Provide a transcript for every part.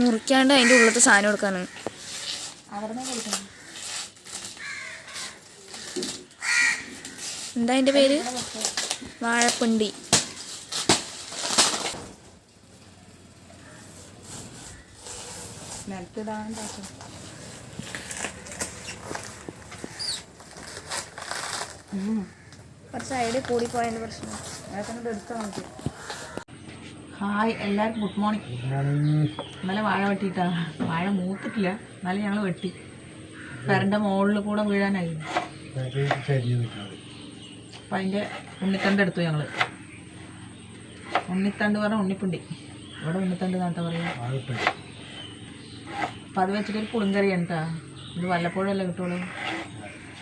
മുറിക്കാണ്ട് അതിൻ്റെ ഉള്ളത്തെ സാധനം കൊടുക്കാണ്. എന്താ അതിൻ്റെ പേര്? വാഴപ്പിണ്ടി. കുറച്ച് സൈഡ് കൂടിപ്പോയതിൻ്റെ പ്രശ്നം. ഹായ് എല്ലാവർക്കും ഗുഡ് മോർണിംഗ്. ഇന്നലെ വാഴ വെട്ടിയിട്ടാ. വാഴ മൂത്തിട്ടില്ല, എന്നാലും ഞങ്ങൾ വെട്ടി. പെരൻ്റെ മുകളിൽ കൂടെ വീഴാനായി. അപ്പം അതിൻ്റെ ഉണ്ണിത്തണ്ട് എടുത്തു ഞങ്ങൾ. ഉണ്ണിത്തണ്ട് പറഞ്ഞാൽ ഉണ്ണിപ്പിണ്ടി, ഇവിടെ ഉണ്ണിത്തണ്ട് എന്നാട്ടാ പറയുക. അപ്പം അത് വെച്ചിട്ടൊരു പുളിങ്കറിയാണ് കേട്ടോ. ഇത് വല്ലപ്പോഴല്ലേ കിട്ടുള്ളൂ.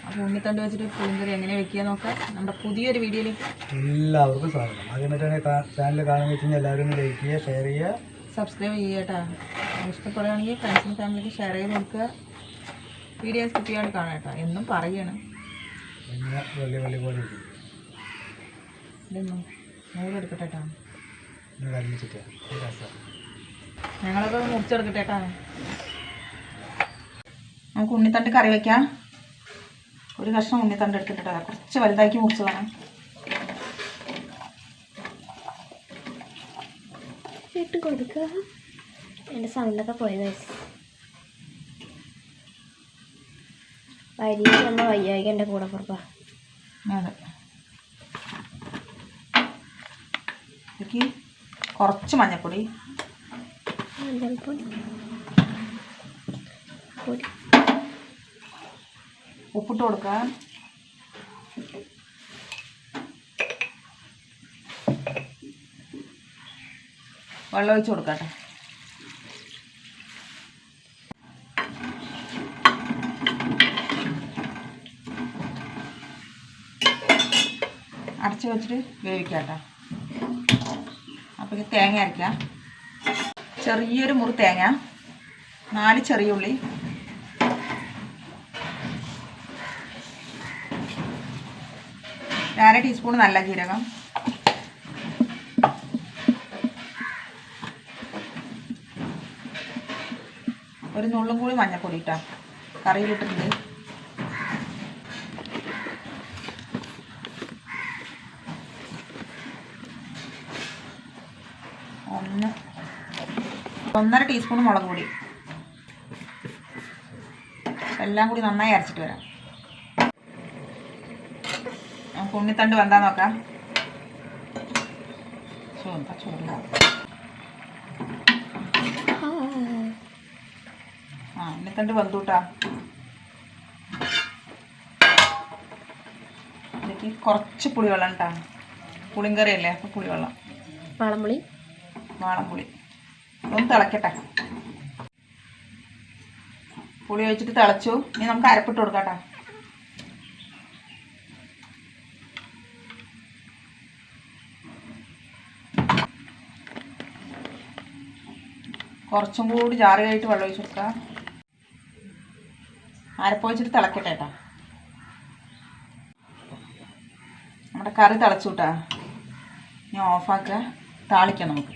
അപ്പോൾ ഉണ്ണിത്തണ്ട് വെച്ചിട്ട് പുളിങ്കറി എങ്ങനെ വെക്കുക നോക്കാം നമ്മുടെ പുതിയൊരു വീഡിയോയിലേക്ക് എല്ലാവർക്കും സ്വാഗതം. ആദ്യമായിട്ടാണ് ചാനൽ കാണുന്ന വെച്ച് കഴിഞ്ഞാൽ എല്ലാവരും ലൈക്ക് ചെയ്യുക, ഷെയർ ചെയ്യുക, സബ്സ്ക്രൈബ് ചെയ്യുക കേട്ടോ. ഇഷ്ടപ്പെടുകയാണെങ്കിൽ ഫ്രണ്ട്സിനും ഫാമിലിക്ക് ഷെയർ ചെയ്ത് കൊടുക്കുക. വീഡിയോ സ്കിപ്പ് ചെയ്യാണ്ട് കാണാം കേട്ടോ. എന്നും പറയണം പിന്നെ വലിയ വലിയ പോലെ ഇതൊന്നും നൂലെടുക്കട്ടെ കേട്ടോ. കരിമിച്ചിട്ട് ഞങ്ങളൊക്കെ മുറിച്ചെടുക്കട്ടെ കേട്ടോ. നമുക്ക് ഉണ്ണിത്തണ്ട് കറി വയ്ക്കാം. ഒരു കഷ്ണം ഉണ്ണിത്തണ്ട് എടുത്തിട്ടാ, കുറച്ച് വലുതാക്കി മുറിച്ച് വേണം. ഇട്ട് കൊടുക്കുക. എൻ്റെ സൗണ്ടൊക്കെ പോയത് പരീക്ഷ നമ്മൾ വയ്യായിക എൻ്റെ കൂടെ പുറപ്പാ. അതെ, ഇതിലേക്ക് കുറച്ച് മഞ്ഞൾപ്പൊടി, ഉപ്പിട്ട് കൊടുക്കുക. വെള്ളം ഒഴിച്ച് കൊടുക്കട്ടെ. അടച്ച് വെച്ചിട്ട് വേവിക്കാട്ടോ. അപ്പോൾ തേങ്ങ അരയ്ക്കാം. ചെറിയൊരു മുറി തേങ്ങ, 4 ചെറിയ ഉള്ളി, അര ടീസ്പൂൺ നല്ല ജീരകം, ഒരു നുള്ളും കൂടി മഞ്ഞൾപ്പൊടി ഇട്ടാ കറിയിലിട്ടിട്ടുണ്ട്. ഒന്നര ടീസ്പൂൺ മുളക് പൊടി. എല്ലാം കൂടി നന്നായി അരച്ചിട്ട് വരാം. നമുക്ക് ഉണ്ണിത്തണ്ട് വെന്താ നോക്കാം. ഉണ്ണിത്തണ്ട് വെന്തൂട്ടാ. ഇതിലേക്ക് കുറച്ച് പുളിവെള്ളം ഇട്ടാ. പുളിങ്കറി അല്ലേ, അപ്പോൾ പുളിവെള്ളം, വാളംപുളി ഒന്ന് തിളക്കട്ടെ. പുളി ഒഴിച്ചിട്ട് തിളച്ചു. ഇനി നമുക്ക് അരപ്പിട്ട് കൊടുക്കാട്ടോ. കുറച്ചും കൂടി ജാറ് കഴിഞ്ഞിട്ട് വെള്ളം ഒഴിച്ച് കൊടുക്കുക. അരപ്പൊഴിച്ചിട്ട് തിളക്കട്ടെ കേട്ടോ. നമ്മുടെ കറി തിളച്ചു കേട്ടോ. ഇനി ഓഫാക്കുക, താളിക്കാം നമുക്ക്.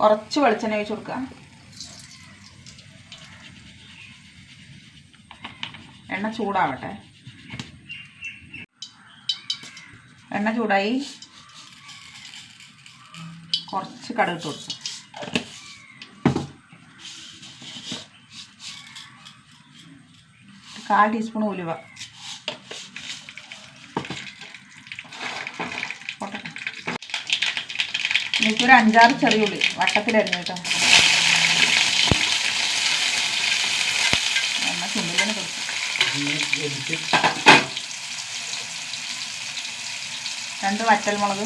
കുറച്ച് വെളിച്ചെണ്ണ ഒഴിച്ച് കൊടുക്കുക. എണ്ണ ചൂടാവട്ടെ. എണ്ണ ചൂടായി. കുറച്ച് കടുക് ഇട്ട് കൊടുക്കുക. കാൽ ടീസ്പൂൺ ഉലുവ, എനിക്കൊരു 5-6 ചെറിയ ഉള്ളി വട്ടത്തിലരിഞ്ഞു കേട്ടോ. എണ്ണ ചുണ്ടിലാണ് കൊടുക്കും. 2 വറ്റൽമുളക്,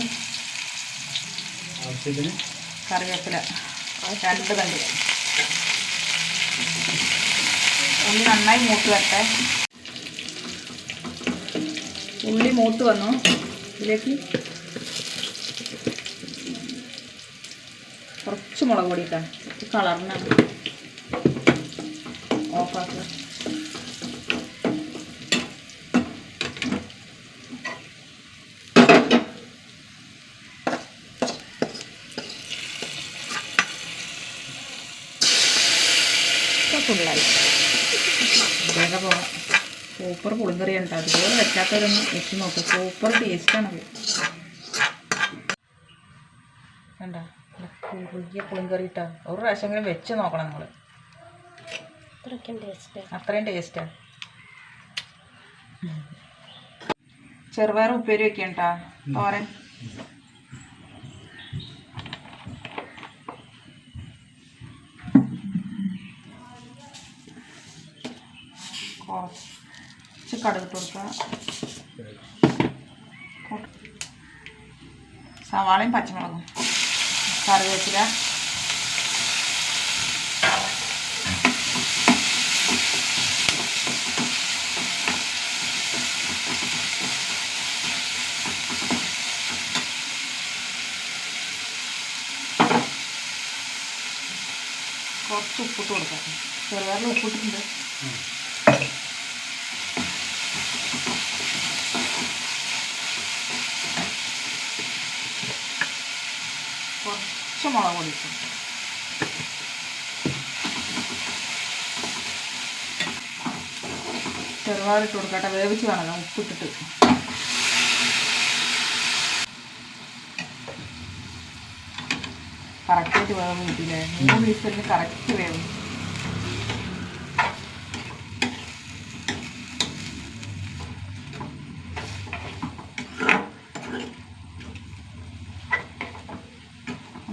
കറിവേപ്പില 2 തണ്ട്. ഉള്ളി നന്നായി മൂത്ത് വരട്ടെ. ഉള്ളി മൂത്ത് വന്നു. ഇതിലേക്ക് കുറച്ച് മുളക് പൊടി ഇട്ടാൽ കളറിനാണ്. ഓഫാക്കുക. ഫുള്ളായി. വേഗം പോകാം. സൂപ്പർ പുളിങ്കറിയാണ് കേട്ടോ. അതുപോലെ വെക്കാത്തവരൊന്ന് വെച്ച് നോക്കും. സൂപ്പർ ടേസ്റ്റാണത്. കണ്ടോ കുറുകിയ പുളിങ്കറി ഇട്ടാ ഒരു പ്രാവശ്യമെങ്കിലും വെച്ച് നോക്കണം നിങ്ങൾ. അത്രയും ടേസ്റ്റാണ്. ചെറുപയർ ഉപ്പേരി വെക്കണം കേട്ടോ. തോരൻ കുറച്ച് കടുകിട്ട് കൊടുക്കുക. സവാളയും പച്ചമുളകും കറിവേപ്പില കുറച്ച് ഉപ്പിട്ട് കൊടുക്കാം. ചെറുപയറിൽ ഉപ്പിട്ടിട്ടുണ്ട്. കുറച്ച് മുളക് പൊടി ഇട്ടു. ചെറുപയറിട്ട് കൊടുക്കട്ടെ. വേവിച്ച് കാണല്ലോ ഉപ്പിട്ടിട്ട്. കറക്റ്റായിട്ട് വേവ് കിട്ടിയില്ലേ? 3 വിസിലിന് കറക്റ്റ് വേവ്.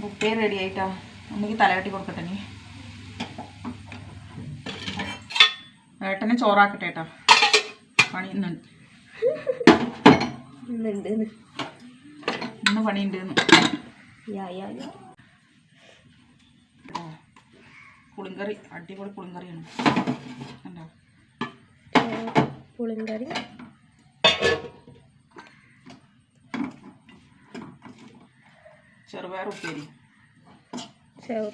ഉപ്പേരി റെഡി ആയിട്ടാ. ഒന്നെങ്കിൽ തലകെട്ടി കൊടുക്കട്ടെ. നീ ഏട്ടനെ ചോറാക്കട്ടെ ഏട്ടാ. പണിയുന്നുണ്ട്. ഇന്ന് പണിയുണ്ട്. പുളിങ്കറി അടിപൊളി പുളിങ്കറിയാണ്. കണ്ടോ പുളിങ്കറി ചെറുപയർ ഉപ്പേരി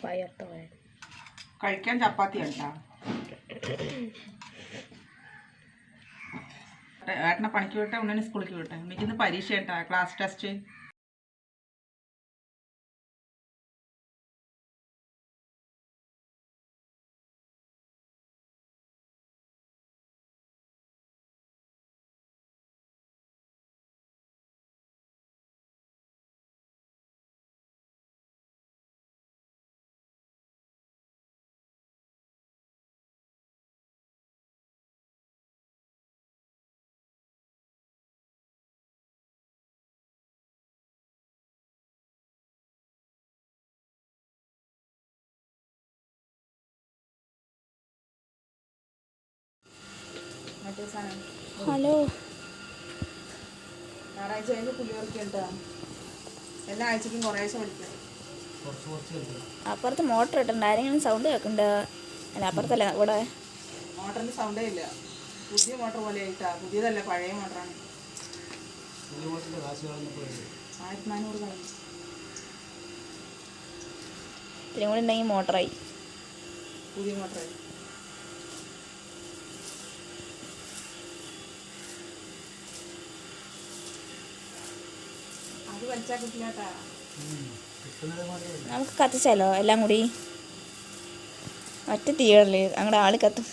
പയർത്തോരൻ കഴിക്കാൻ ചപ്പാത്തി ഉണ്ടാ. ഏട്ടനെ പണിക്ക് വിട്ടെ, ഉണ്ണനെ സ്കൂളിലേക്ക് വിട്ടെ. എനിക്കിന്ന് പരീക്ഷ ഉണ്ടാ, ക്ലാസ് ടെസ്റ്റ്. ഹലോ. ഞായറാഴ്ച കഴിഞ്ഞ് പുളിയോർക്ക ഉണ്ടാ. എല്ലാ ആഴ്ചക്കും കുറേ ആഴ്ച പഠിക്കാം. അപ്പുറത്ത് മോട്ടർ ഇട്ടുണ്ട്. ആരെങ്കിലും സൗണ്ട് കേൾക്കുന്നുണ്ട്? അല്ല അപ്പുറത്തല്ല, ഇവിടെ മോട്ടറിന് സൗണ്ടേ ഇല്ല. പുതിയ മോട്ടർ പോലെ ആയിട്ടാ. പുതിയതല്ല, പഴയ മോട്ടറാണ്. 1400 കളഞ്ഞു. ഇത്രയും കൂടി ഉണ്ടെങ്കിൽ മോട്ടറായി. പുതിയ മോട്ടറായി. അത് വലിച്ചാൽ കിട്ടില്ലാട്ടാ. നമുക്ക് കത്തിച്ചാലോ എല്ലാം കൂടി? ഒറ്റ തീയല്ലേ അങ്ങടെ ആള് കത്തും.